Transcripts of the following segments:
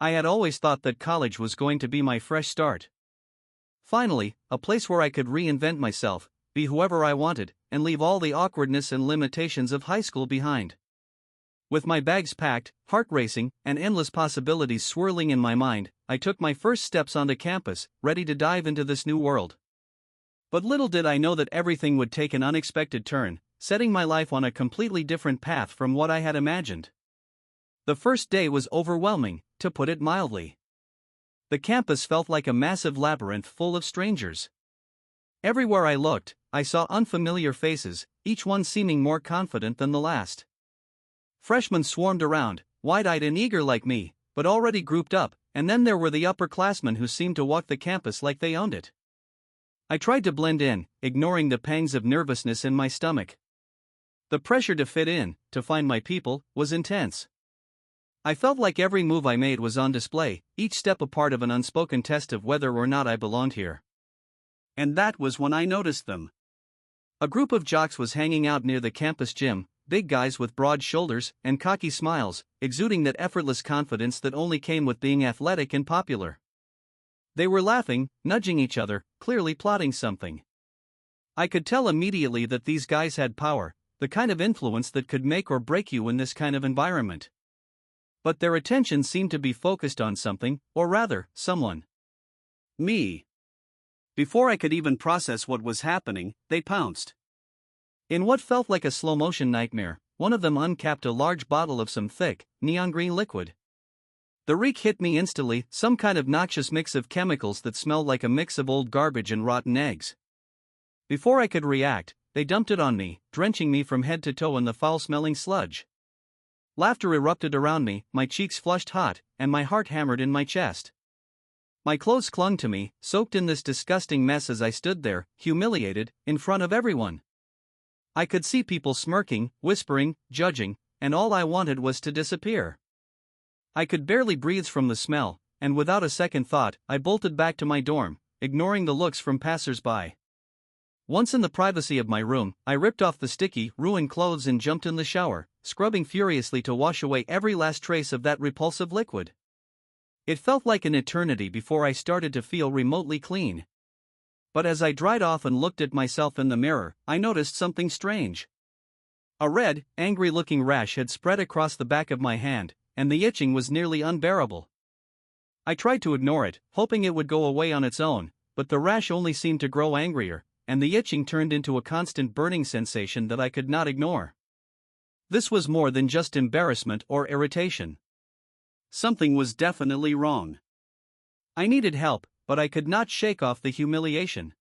I had always thought that college was going to be my fresh start. Finally, a place where I could reinvent myself, be whoever I wanted, and leave all the awkwardness and limitations of high school behind. With my bags packed, heart racing, and endless possibilities swirling in my mind, I took my first steps onto campus, ready to dive into this new world. But little did I know that everything would take an unexpected turn, setting my life on a completely different path from what I had imagined. The first day was overwhelming, to put it mildly. The campus felt like a massive labyrinth full of strangers. Everywhere I looked, I saw unfamiliar faces, each one seeming more confident than the last. Freshmen swarmed around, wide-eyed and eager like me, but already grouped up, and then there were the upperclassmen who seemed to walk the campus like they owned it. I tried to blend in, ignoring the pangs of nervousness in my stomach. The pressure to fit in, to find my people, was intense. I felt like every move I made was on display, each step a part of an unspoken test of whether or not I belonged here. And that was when I noticed them. A group of jocks was hanging out near the campus gym, big guys with broad shoulders and cocky smiles, exuding that effortless confidence that only came with being athletic and popular. They were laughing, nudging each other, clearly plotting something. I could tell immediately that these guys had power, the kind of influence that could make or break you in this kind of environment. But their attention seemed to be focused on something, or rather, someone. Me. Before I could even process what was happening, they pounced. In what felt like a slow-motion nightmare, one of them uncapped a large bottle of some thick, neon green liquid. The reek hit me instantly, some kind of noxious mix of chemicals that smelled like a mix of old garbage and rotten eggs. Before I could react, they dumped it on me, drenching me from head to toe in the foul-smelling sludge. Laughter erupted around me, my cheeks flushed hot, and my heart hammered in my chest. My clothes clung to me, soaked in this disgusting mess as I stood there, humiliated, in front of everyone. I could see people smirking, whispering, judging, and all I wanted was to disappear. I could barely breathe from the smell, and without a second thought, I bolted back to my dorm, ignoring the looks from passers-by. Once in the privacy of my room, I ripped off the sticky, ruined clothes and jumped in the shower, scrubbing furiously to wash away every last trace of that repulsive liquid. It felt like an eternity before I started to feel remotely clean. But as I dried off and looked at myself in the mirror, I noticed something strange. A red, angry-looking rash had spread across the back of my hand, and the itching was nearly unbearable. I tried to ignore it, hoping it would go away on its own, but the rash only seemed to grow angrier, and the itching turned into a constant burning sensation that I could not ignore. This was more than just embarrassment or irritation. Something was definitely wrong. I needed help, but I could not shake off the humiliation.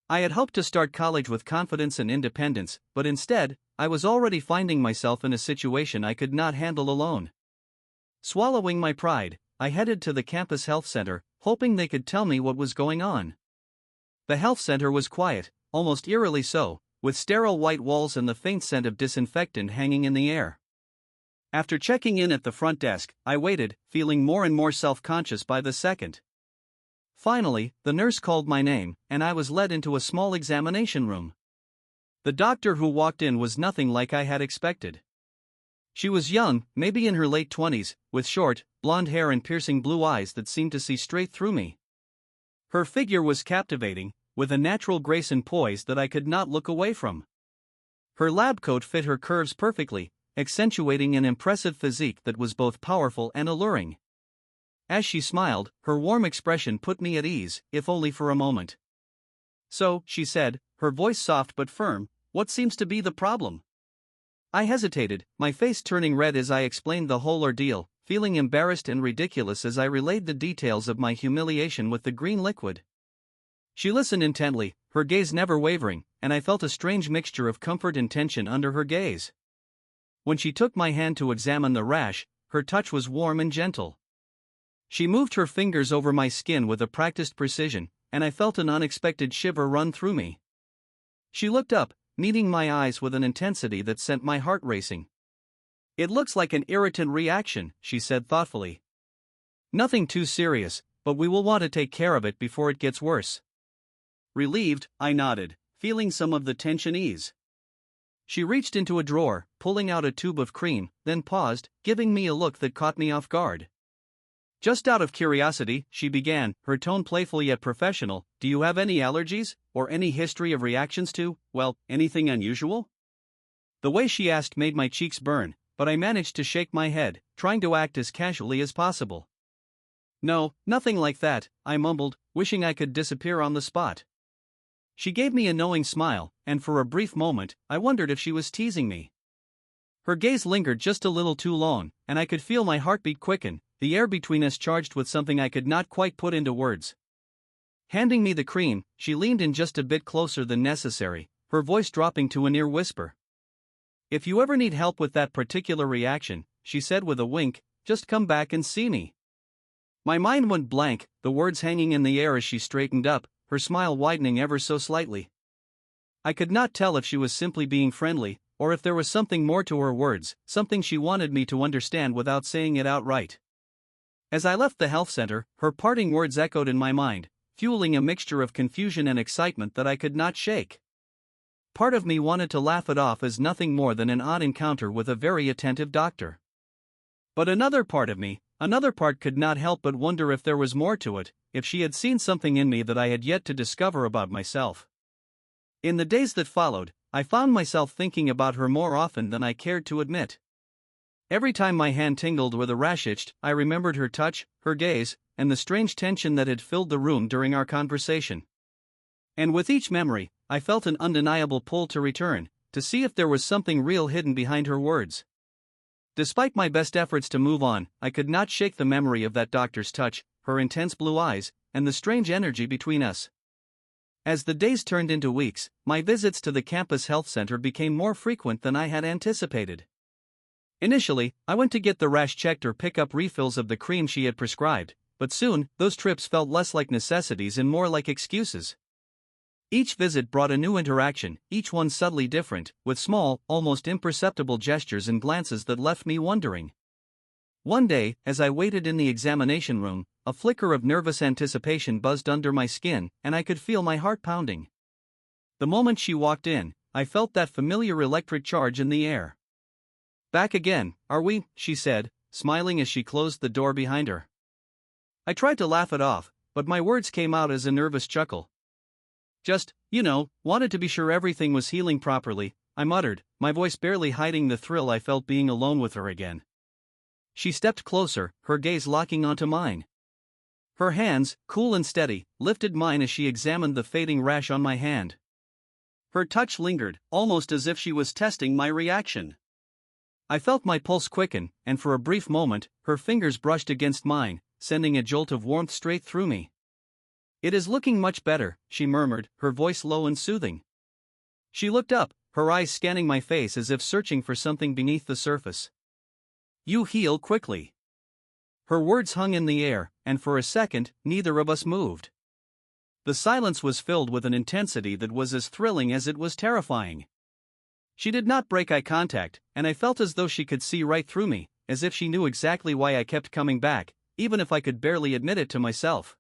I had hoped to start college with confidence and independence, but instead, I was already finding myself in a situation I could not handle alone. Swallowing my pride, I headed to the campus health center, hoping they could tell me what was going on. The health center was quiet, almost eerily so, with sterile white walls and the faint scent of disinfectant hanging in the air. After checking in at the front desk, I waited, feeling more and more self-conscious by the second. Finally, the nurse called my name, and I was led into a small examination room. The doctor who walked in was nothing like I had expected. She was young, maybe in her late 20s, with short, blonde hair and piercing blue eyes that seemed to see straight through me. Her figure was captivating, with a natural grace and poise that I could not look away from. Her lab coat fit her curves perfectly, accentuating an impressive physique that was both powerful and alluring. As she smiled, her warm expression put me at ease, if only for a moment. "So," she said, her voice soft but firm, "what seems to be the problem?" I hesitated, my face turning red as I explained the whole ordeal, feeling embarrassed and ridiculous as I relayed the details of my humiliation with the green liquid. She listened intently, her gaze never wavering, and I felt a strange mixture of comfort and tension under her gaze. When she took my hand to examine the rash, her touch was warm and gentle. She moved her fingers over my skin with a practiced precision, and I felt an unexpected shiver run through me. She looked up, meeting my eyes with an intensity that sent my heart racing. "It looks like an irritant reaction," she said thoughtfully. "Nothing too serious, but we will want to take care of it before it gets worse." Relieved, I nodded, feeling some of the tension ease. She reached into a drawer, pulling out a tube of cream, then paused, giving me a look that caught me off guard. Just out of curiosity, she began, her tone playful yet professional. Do you have any allergies, or any history of reactions to, well, anything unusual? The way she asked made my cheeks burn, but I managed to shake my head, trying to act as casually as possible. No, nothing like that, I mumbled, wishing I could disappear on the spot. She gave me a knowing smile, and for a brief moment, I wondered if she was teasing me. Her gaze lingered just a little too long, and I could feel my heartbeat quicken, the air between us charged with something I could not quite put into words. Handing me the cream, she leaned in just a bit closer than necessary, her voice dropping to a near whisper. If you ever need help with that particular reaction, she said with a wink, just come back and see me. My mind went blank, the words hanging in the air as she straightened up, her smile widening ever so slightly. I could not tell if she was simply being friendly, or if there was something more to her words, something she wanted me to understand without saying it outright. As I left the health center, her parting words echoed in my mind, fueling a mixture of confusion and excitement that I could not shake. Part of me wanted to laugh it off as nothing more than an odd encounter with a very attentive doctor. But another part could not help but wonder if there was more to it, if she had seen something in me that I had yet to discover about myself. In the days that followed, I found myself thinking about her more often than I cared to admit. Every time my hand tingled or the rash itched, I remembered her touch, her gaze, and the strange tension that had filled the room during our conversation. And with each memory, I felt an undeniable pull to return, to see if there was something real hidden behind her words. Despite my best efforts to move on, I could not shake the memory of that doctor's touch, her intense blue eyes, and the strange energy between us. As the days turned into weeks, my visits to the campus health center became more frequent than I had anticipated. Initially, I went to get the rash checked or pick up refills of the cream she had prescribed, but soon, those trips felt less like necessities and more like excuses. Each visit brought a new interaction, each one subtly different, with small, almost imperceptible gestures and glances that left me wondering. One day, as I waited in the examination room, a flicker of nervous anticipation buzzed under my skin, and I could feel my heart pounding. The moment she walked in, I felt that familiar electric charge in the air. Back again, are we? She said, smiling as she closed the door behind her. I tried to laugh it off, but my words came out as a nervous chuckle. Just, wanted to be sure everything was healing properly, I muttered, my voice barely hiding the thrill I felt being alone with her again. She stepped closer, her gaze locking onto mine. Her hands, cool and steady, lifted mine as she examined the fading rash on my hand. Her touch lingered, almost as if she was testing my reaction. I felt my pulse quicken, and for a brief moment, her fingers brushed against mine, sending a jolt of warmth straight through me. It is looking much better, she murmured, her voice low and soothing. She looked up, her eyes scanning my face as if searching for something beneath the surface. You heal quickly. Her words hung in the air, and for a second, neither of us moved. The silence was filled with an intensity that was as thrilling as it was terrifying. She did not break eye contact, and I felt as though she could see right through me, as if she knew exactly why I kept coming back, even if I could barely admit it to myself.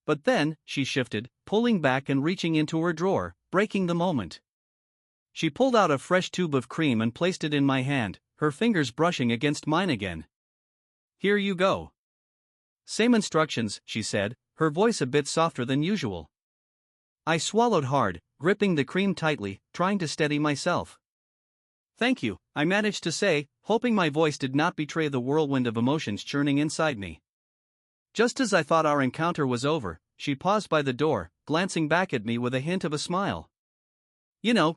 But then, she shifted, pulling back and reaching into her drawer, breaking the moment. She pulled out a fresh tube of cream and placed it in my hand, her fingers brushing against mine again. Here you go. Same instructions, she said, her voice a bit softer than usual. I swallowed hard, gripping the cream tightly, trying to steady myself. Thank you, I managed to say, hoping my voice did not betray the whirlwind of emotions churning inside me. Just as I thought our encounter was over, she paused by the door, glancing back at me with a hint of a smile.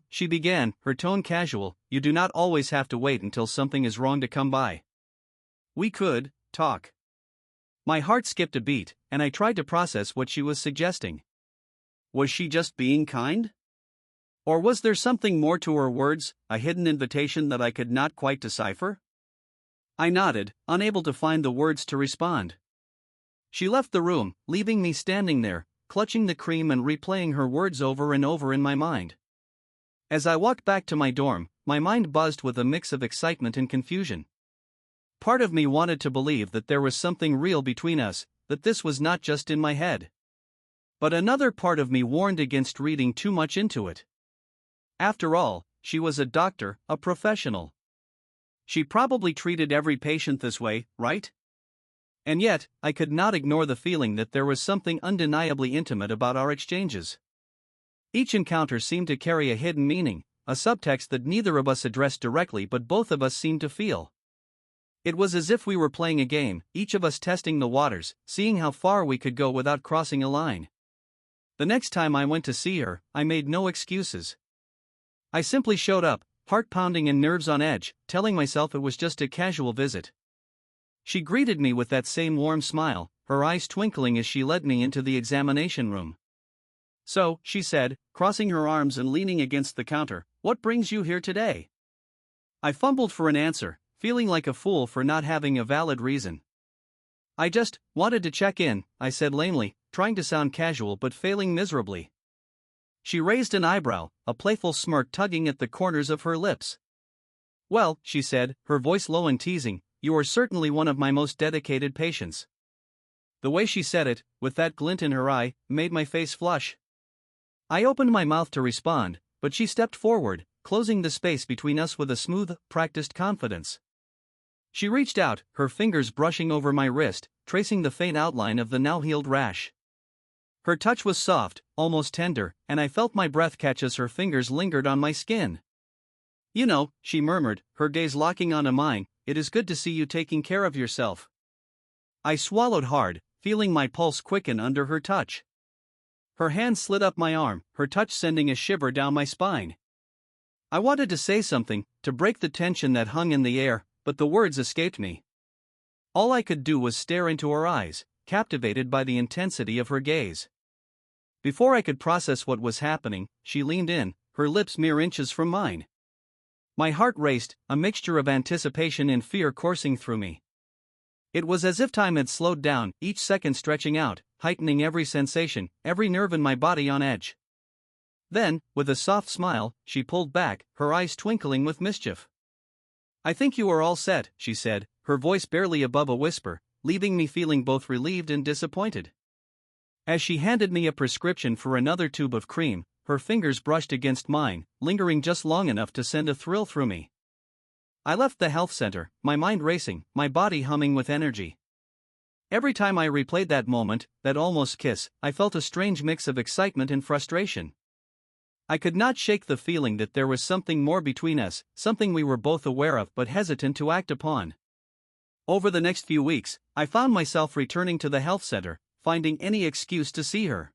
She began, her tone casual, you do not always have to wait until something is wrong to come by. We could talk. My heart skipped a beat, and I tried to process what she was suggesting. Was she just being kind? Or was there something more to her words, a hidden invitation that I could not quite decipher? I nodded, unable to find the words to respond. She left the room, leaving me standing there, clutching the cream and replaying her words over and over in my mind. As I walked back to my dorm, my mind buzzed with a mix of excitement and confusion. Part of me wanted to believe that there was something real between us, that this was not just in my head. But another part of me warned against reading too much into it. After all, she was a doctor, a professional. She probably treated every patient this way, right? And yet, I could not ignore the feeling that there was something undeniably intimate about our exchanges. Each encounter seemed to carry a hidden meaning, a subtext that neither of us addressed directly but both of us seemed to feel. It was as if we were playing a game, each of us testing the waters, seeing how far we could go without crossing a line. The next time I went to see her, I made no excuses. I simply showed up, heart pounding and nerves on edge, telling myself it was just a casual visit. She greeted me with that same warm smile, her eyes twinkling as she led me into the examination room. "So," she said, crossing her arms and leaning against the counter, "what brings you here today?" I fumbled for an answer, feeling like a fool for not having a valid reason. "I just wanted to check in," I said lamely, trying to sound casual but failing miserably. She raised an eyebrow, a playful smirk tugging at the corners of her lips. "Well," she said, her voice low and teasing, "you are certainly one of my most dedicated patients." The way she said it, with that glint in her eye, made my face flush. I opened my mouth to respond, but she stepped forward, closing the space between us with a smooth, practiced confidence. She reached out, her fingers brushing over my wrist, tracing the faint outline of the now-healed rash. Her touch was soft, almost tender, and I felt my breath catch as her fingers lingered on my skin. "You know," she murmured, her gaze locking onto mine, "it is good to see you taking care of yourself." I swallowed hard, feeling my pulse quicken under her touch. Her hand slid up my arm, her touch sending a shiver down my spine. I wanted to say something, to break the tension that hung in the air, but the words escaped me. All I could do was stare into her eyes, captivated by the intensity of her gaze. Before I could process what was happening, she leaned in, her lips mere inches from mine. My heart raced, a mixture of anticipation and fear coursing through me. It was as if time had slowed down, each second stretching out, heightening every sensation, every nerve in my body on edge. Then, with a soft smile, she pulled back, her eyes twinkling with mischief. "I think you are all set," she said, her voice barely above a whisper, leaving me feeling both relieved and disappointed. As she handed me a prescription for another tube of cream, her fingers brushed against mine, lingering just long enough to send a thrill through me. I left the health center, my mind racing, my body humming with energy. Every time I replayed that moment, that almost kiss, I felt a strange mix of excitement and frustration. I could not shake the feeling that there was something more between us, something we were both aware of but hesitant to act upon. Over the next few weeks, I found myself returning to the health center, finding any excuse to see her.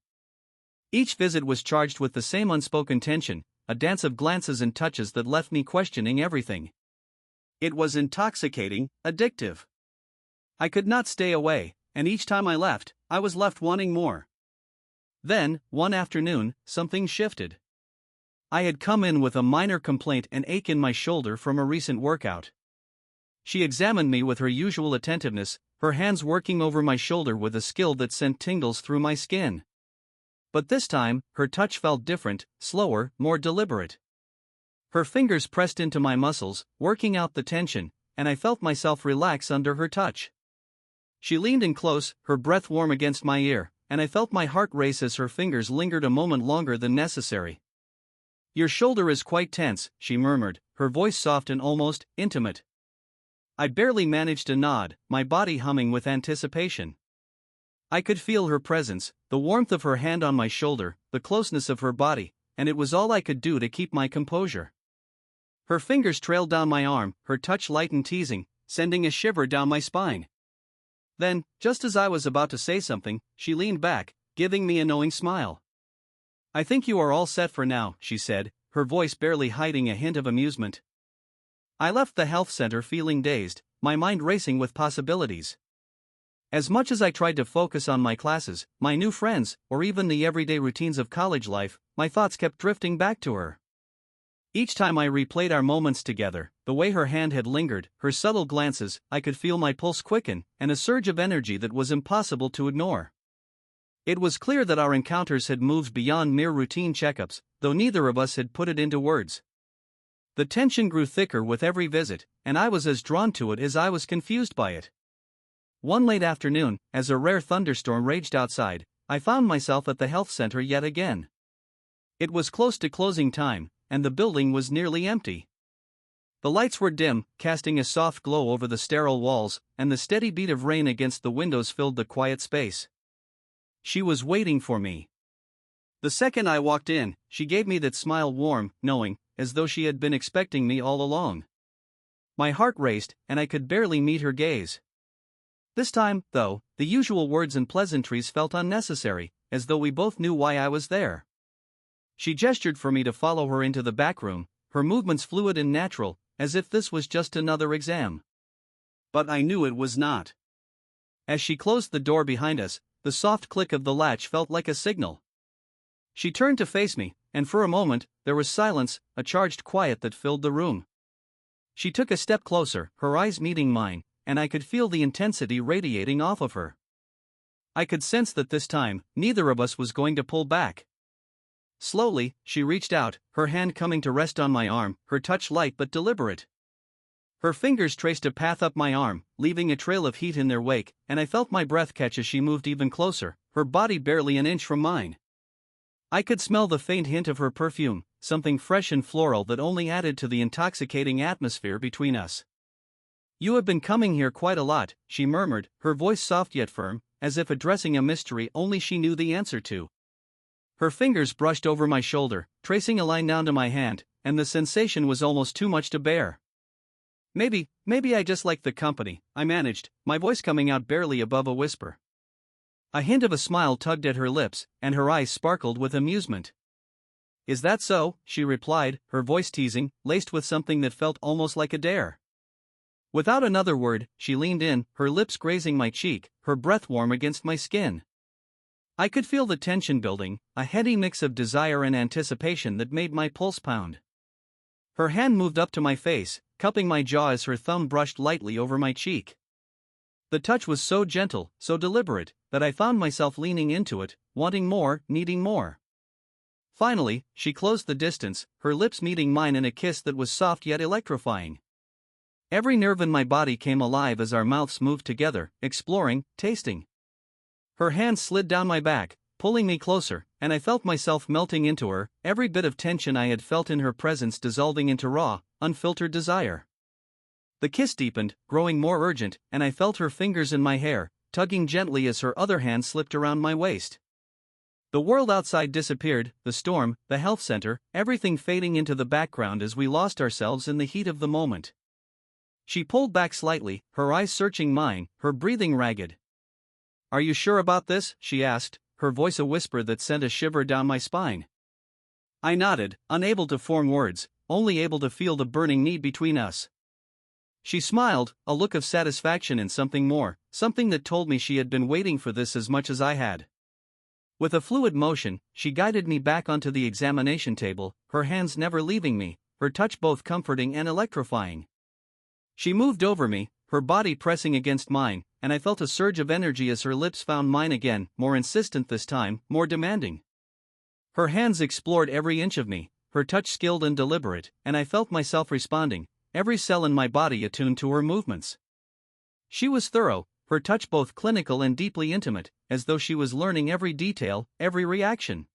Each visit was charged with the same unspoken tension, a dance of glances and touches that left me questioning everything. It was intoxicating, addictive. I could not stay away, and each time I left, I was left wanting more. Then, one afternoon, something shifted. I had come in with a minor complaint and ache in my shoulder from a recent workout. She examined me with her usual attentiveness, her hands working over my shoulder with a skill that sent tingles through my skin. But this time, her touch felt different, slower, more deliberate. Her fingers pressed into my muscles, working out the tension, and I felt myself relax under her touch. She leaned in close, her breath warm against my ear, and I felt my heart race as her fingers lingered a moment longer than necessary. "Your shoulder is quite tense," she murmured, her voice soft and almost intimate. I barely managed to nod, my body humming with anticipation. I could feel her presence, the warmth of her hand on my shoulder, the closeness of her body, and it was all I could do to keep my composure. Her fingers trailed down my arm, her touch light and teasing, sending a shiver down my spine. Then, just as I was about to say something, she leaned back, giving me a knowing smile. "I think you are all set for now," she said, her voice barely hiding a hint of amusement. I left the health center feeling dazed, my mind racing with possibilities. As much as I tried to focus on my classes, my new friends, or even the everyday routines of college life, my thoughts kept drifting back to her. Each time I replayed our moments together, the way her hand had lingered, her subtle glances, I could feel my pulse quicken, and a surge of energy that was impossible to ignore. It was clear that our encounters had moved beyond mere routine checkups, though neither of us had put it into words. The tension grew thicker with every visit, and I was as drawn to it as I was confused by it. One late afternoon, as a rare thunderstorm raged outside, I found myself at the health center yet again. It was close to closing time, and the building was nearly empty. The lights were dim, casting a soft glow over the sterile walls, and the steady beat of rain against the windows filled the quiet space. She was waiting for me. The second I walked in, she gave me that smile, warm, knowing, as though she had been expecting me all along. My heart raced, and I could barely meet her gaze. This time, though, the usual words and pleasantries felt unnecessary, as though we both knew why I was there. She gestured for me to follow her into the back room, her movements fluid and natural, as if this was just another exam. But I knew it was not. As she closed the door behind us, the soft click of the latch felt like a signal. She turned to face me, and for a moment, there was silence, a charged quiet that filled the room. She took a step closer, her eyes meeting mine, and I could feel the intensity radiating off of her. I could sense that this time, neither of us was going to pull back. Slowly, she reached out, her hand coming to rest on my arm, her touch light but deliberate. Her fingers traced a path up my arm, leaving a trail of heat in their wake, and I felt my breath catch as she moved even closer, her body barely an inch from mine. I could smell the faint hint of her perfume, something fresh and floral that only added to the intoxicating atmosphere between us. "You have been coming here quite a lot," she murmured, her voice soft yet firm, as if addressing a mystery only she knew the answer to. Her fingers brushed over my shoulder, tracing a line down to my hand, and the sensation was almost too much to bear. Maybe I just like the company," I managed, my voice coming out barely above a whisper. A hint of a smile tugged at her lips, and her eyes sparkled with amusement. "Is that so?" she replied, her voice teasing, laced with something that felt almost like a dare. Without another word, she leaned in, her lips grazing my cheek, her breath warm against my skin. I could feel the tension building, a heady mix of desire and anticipation that made my pulse pound. Her hand moved up to my face, cupping my jaw as her thumb brushed lightly over my cheek. The touch was so gentle, so deliberate, that I found myself leaning into it, wanting more, needing more. Finally, she closed the distance, her lips meeting mine in a kiss that was soft yet electrifying. Every nerve in my body came alive as our mouths moved together, exploring, tasting. Her hand slid down my back, pulling me closer, and I felt myself melting into her, every bit of tension I had felt in her presence dissolving into raw, unfiltered desire. The kiss deepened, growing more urgent, and I felt her fingers in my hair, tugging gently as her other hand slipped around my waist. The world outside disappeared, the storm, the health center, everything fading into the background as we lost ourselves in the heat of the moment. She pulled back slightly, her eyes searching mine, her breathing ragged. "Are you sure about this?" she asked, her voice a whisper that sent a shiver down my spine. I nodded, unable to form words, only able to feel the burning need between us. She smiled, a look of satisfaction and something more, something that told me she had been waiting for this as much as I had. With a fluid motion, she guided me back onto the examination table, her hands never leaving me, her touch both comforting and electrifying. She moved over me, her body pressing against mine, and I felt a surge of energy as her lips found mine again, more insistent this time, more demanding. Her hands explored every inch of me, her touch skilled and deliberate, and I felt myself responding, every cell in my body attuned to her movements. She was thorough, her touch both clinical and deeply intimate, as though she was learning every detail, every reaction.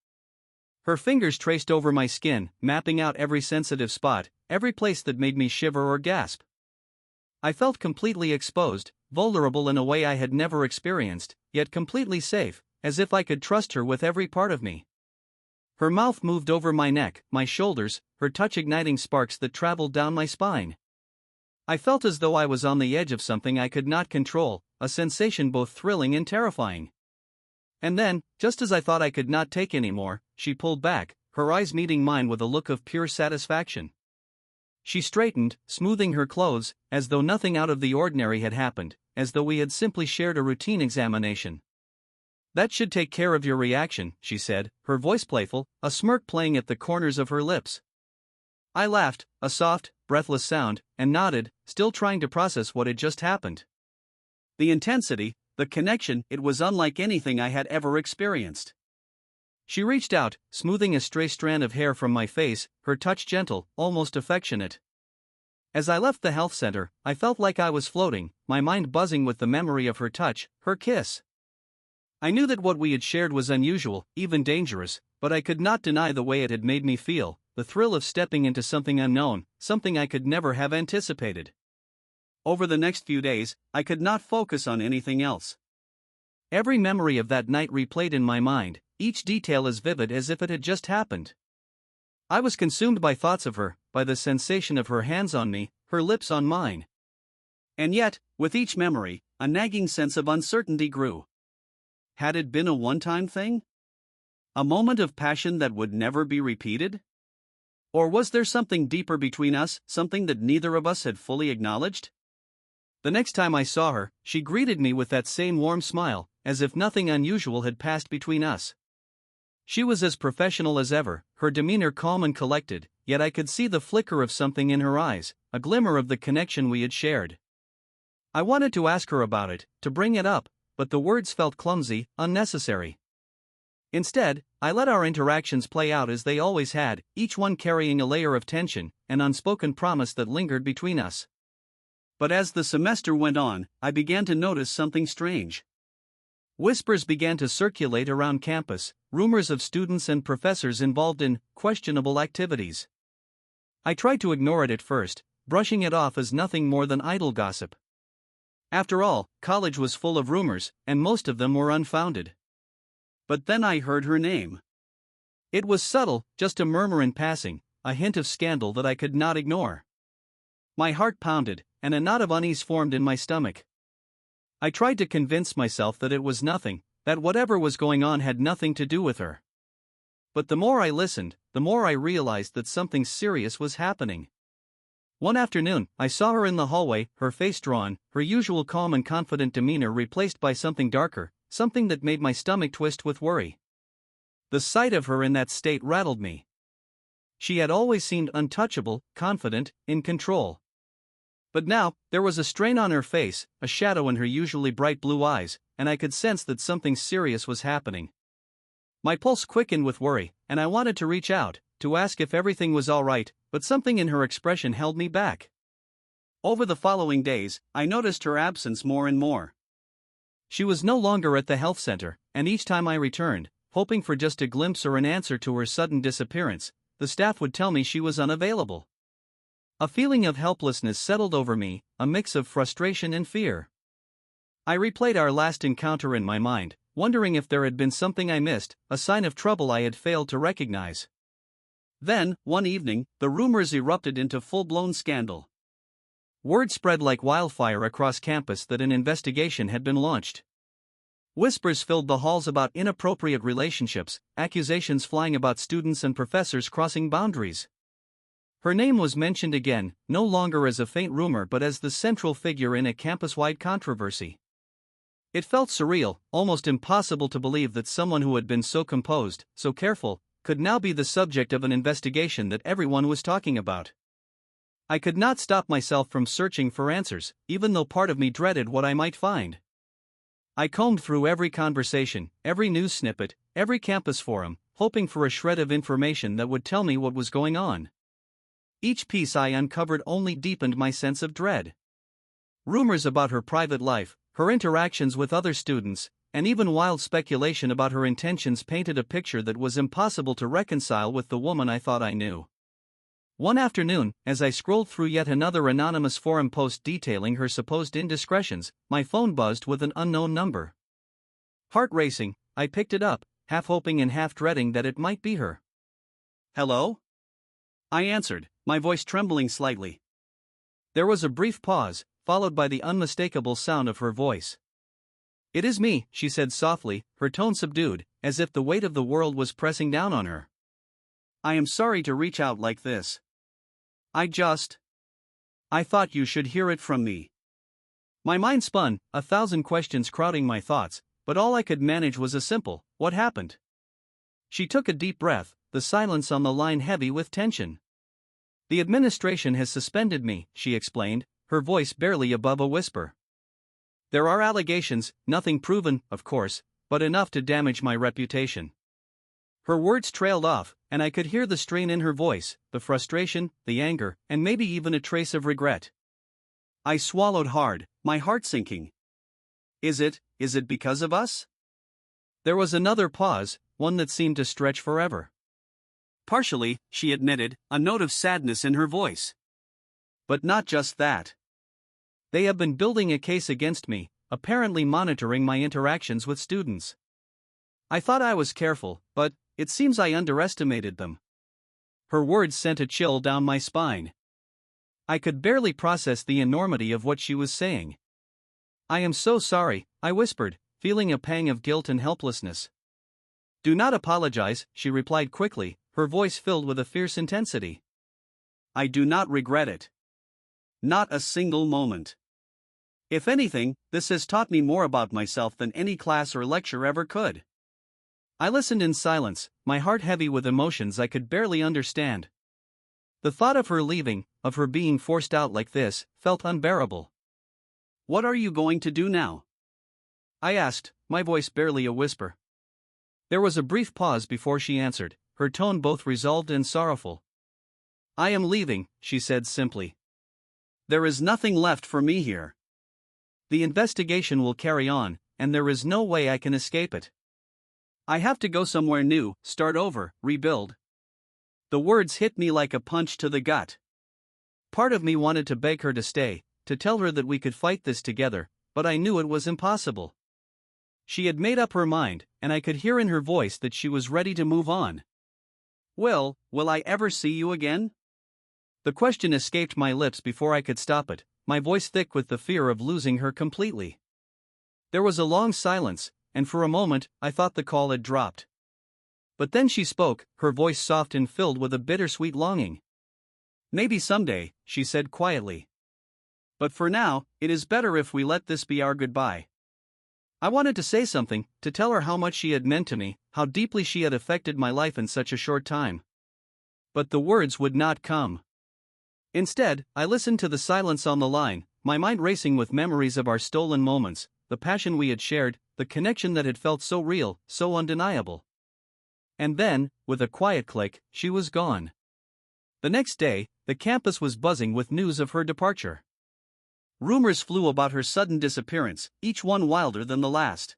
Her fingers traced over my skin, mapping out every sensitive spot, every place that made me shiver or gasp. I felt completely exposed, vulnerable in a way I had never experienced, yet completely safe, as if I could trust her with every part of me. Her mouth moved over my neck, my shoulders, her touch igniting sparks that traveled down my spine. I felt as though I was on the edge of something I could not control, a sensation both thrilling and terrifying. And then, just as I thought I could not take any more, she pulled back, her eyes meeting mine with a look of pure satisfaction. She straightened, smoothing her clothes, as though nothing out of the ordinary had happened, as though we had simply shared a routine examination. "That should take care of your reaction," she said, her voice playful, a smirk playing at the corners of her lips. I laughed, a soft, breathless sound, and nodded, still trying to process what had just happened. The intensity, the connection, it was unlike anything I had ever experienced. She reached out, smoothing a stray strand of hair from my face, her touch gentle, almost affectionate. As I left the health center, I felt like I was floating, my mind buzzing with the memory of her touch, her kiss. I knew that what we had shared was unusual, even dangerous, but I could not deny the way it had made me feel, the thrill of stepping into something unknown, something I could never have anticipated. Over the next few days, I could not focus on anything else. Every memory of that night replayed in my mind, each detail as vivid as if it had just happened. I was consumed by thoughts of her, by the sensation of her hands on me, her lips on mine. And yet, with each memory, a nagging sense of uncertainty grew. Had it been a one-time thing? A moment of passion that would never be repeated? Or was there something deeper between us, something that neither of us had fully acknowledged? The next time I saw her, she greeted me with that same warm smile, as if nothing unusual had passed between us. She was as professional as ever, her demeanor calm and collected, yet I could see the flicker of something in her eyes, a glimmer of the connection we had shared. I wanted to ask her about it, to bring it up, but the words felt clumsy, unnecessary. Instead, I let our interactions play out as they always had, each one carrying a layer of tension, an unspoken promise that lingered between us. But as the semester went on, I began to notice something strange. Whispers began to circulate around campus, rumors of students and professors involved in questionable activities. I tried to ignore it at first, brushing it off as nothing more than idle gossip. After all, college was full of rumors, and most of them were unfounded. But then I heard her name. It was subtle, just a murmur in passing, a hint of scandal that I could not ignore. My heart pounded, and a knot of unease formed in my stomach. I tried to convince myself that it was nothing, that whatever was going on had nothing to do with her. But the more I listened, the more I realized that something serious was happening. One afternoon, I saw her in the hallway, her face drawn, her usual calm and confident demeanor replaced by something darker, something that made my stomach twist with worry. The sight of her in that state rattled me. She had always seemed untouchable, confident, in control. But now, there was a strain on her face, a shadow in her usually bright blue eyes, and I could sense that something serious was happening. My pulse quickened with worry, and I wanted to reach out, to ask if everything was all right, but something in her expression held me back. Over the following days, I noticed her absence more and more. She was no longer at the health center, and each time I returned, hoping for just a glimpse or an answer to her sudden disappearance, the staff would tell me she was unavailable. A feeling of helplessness settled over me, a mix of frustration and fear. I replayed our last encounter in my mind, wondering if there had been something I missed, a sign of trouble I had failed to recognize. Then, one evening, the rumors erupted into full-blown scandal. Word spread like wildfire across campus that an investigation had been launched. Whispers filled the halls about inappropriate relationships, accusations flying about students and professors crossing boundaries. Her name was mentioned again, no longer as a faint rumor but as the central figure in a campus-wide controversy. It felt surreal, almost impossible to believe that someone who had been so composed, so careful, could now be the subject of an investigation that everyone was talking about. I could not stop myself from searching for answers, even though part of me dreaded what I might find. I combed through every conversation, every news snippet, every campus forum, hoping for a shred of information that would tell me what was going on. Each piece I uncovered only deepened my sense of dread. Rumors about her private life, her interactions with other students, and even wild speculation about her intentions painted a picture that was impossible to reconcile with the woman I thought I knew. One afternoon, as I scrolled through yet another anonymous forum post detailing her supposed indiscretions, my phone buzzed with an unknown number. Heart racing, I picked it up, half hoping and half dreading that it might be her. "Hello?" I answered, my voice trembling slightly. There was a brief pause, followed by the unmistakable sound of her voice. "It is me," she said softly, her tone subdued, as if the weight of the world was pressing down on her. "I am sorry to reach out like this. I thought you should hear it from me." My mind spun, 1,000 questions crowding my thoughts, but all I could manage was a simple, "What happened?" She took a deep breath, the silence on the line heavy with tension. "The administration has suspended me," she explained, her voice barely above a whisper. "There are allegations, nothing proven, of course, but enough to damage my reputation." Her words trailed off, and I could hear the strain in her voice, the frustration, the anger, and maybe even a trace of regret. I swallowed hard, my heart sinking. Is it because of us?" There was another pause, one that seemed to stretch forever. Partially, she admitted, a note of sadness in her voice. But not just that. They have been building a case against me, apparently monitoring my interactions with students. I thought I was careful, but it seems I underestimated them. Her words sent a chill down my spine. I could barely process the enormity of what she was saying. I am so sorry, I whispered, feeling a pang of guilt and helplessness. Do not apologize, she replied quickly, her voice filled with a fierce intensity. I do not regret it. Not a single moment. If anything, this has taught me more about myself than any class or lecture ever could. I listened in silence, my heart heavy with emotions I could barely understand. The thought of her leaving, of her being forced out like this, felt unbearable. What are you going to do now? I asked, my voice barely a whisper. There was a brief pause before she answered, her tone both resolved and sorrowful. I am leaving, she said simply. There is nothing left for me here. The investigation will carry on, and there is no way I can escape it. I have to go somewhere new, start over, rebuild. The words hit me like a punch to the gut. Part of me wanted to beg her to stay, to tell her that we could fight this together, but I knew it was impossible. She had made up her mind, and I could hear in her voice that she was ready to move on. Will I ever see you again? The question escaped my lips before I could stop it, my voice thick with the fear of losing her completely. There was a long silence, and for a moment I thought the call had dropped. But then she spoke, her voice soft and filled with a bittersweet longing. Maybe someday, she said quietly. But for now, it is better if we let this be our goodbye. I wanted to say something, to tell her how much she had meant to me, how deeply she had affected my life in such a short time. But the words would not come. Instead, I listened to the silence on the line, my mind racing with memories of our stolen moments, the passion we had shared, the connection that had felt so real, so undeniable. And then, with a quiet click, she was gone. The next day, the campus was buzzing with news of her departure. Rumors flew about her sudden disappearance, each one wilder than the last.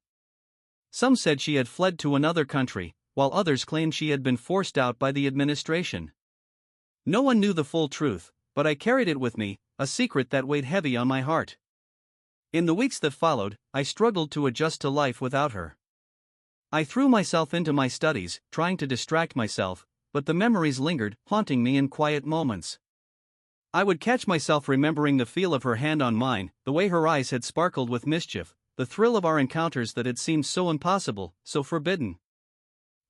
Some said she had fled to another country, while others claimed she had been forced out by the administration. No one knew the full truth, but I carried it with me, a secret that weighed heavy on my heart. In the weeks that followed, I struggled to adjust to life without her. I threw myself into my studies, trying to distract myself, but the memories lingered, haunting me in quiet moments. I would catch myself remembering the feel of her hand on mine, the way her eyes had sparkled with mischief, the thrill of our encounters that had seemed so impossible, so forbidden.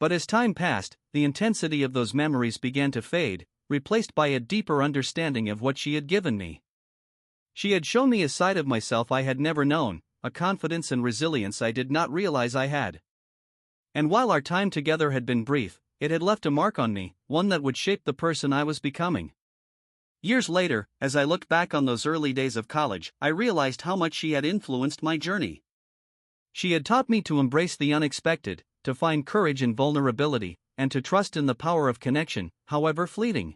But as time passed, the intensity of those memories began to fade, replaced by a deeper understanding of what she had given me. She had shown me a side of myself I had never known, a confidence and resilience I did not realize I had. And while our time together had been brief, it had left a mark on me, one that would shape the person I was becoming. Years later, as I looked back on those early days of college, I realized how much she had influenced my journey. She had taught me to embrace the unexpected, to find courage in vulnerability, and to trust in the power of connection, however fleeting.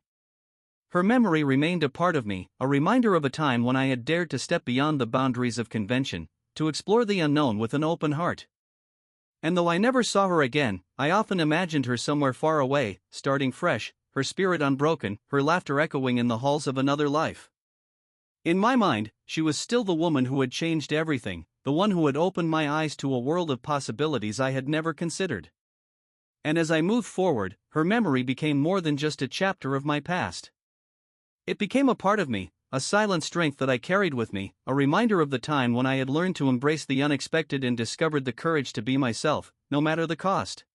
Her memory remained a part of me, a reminder of a time when I had dared to step beyond the boundaries of convention, to explore the unknown with an open heart. And though I never saw her again, I often imagined her somewhere far away, starting fresh, her spirit unbroken, her laughter echoing in the halls of another life. In my mind, she was still the woman who had changed everything, the one who had opened my eyes to a world of possibilities I had never considered. And as I moved forward, her memory became more than just a chapter of my past. It became a part of me, a silent strength that I carried with me, a reminder of the time when I had learned to embrace the unexpected and discovered the courage to be myself, no matter the cost.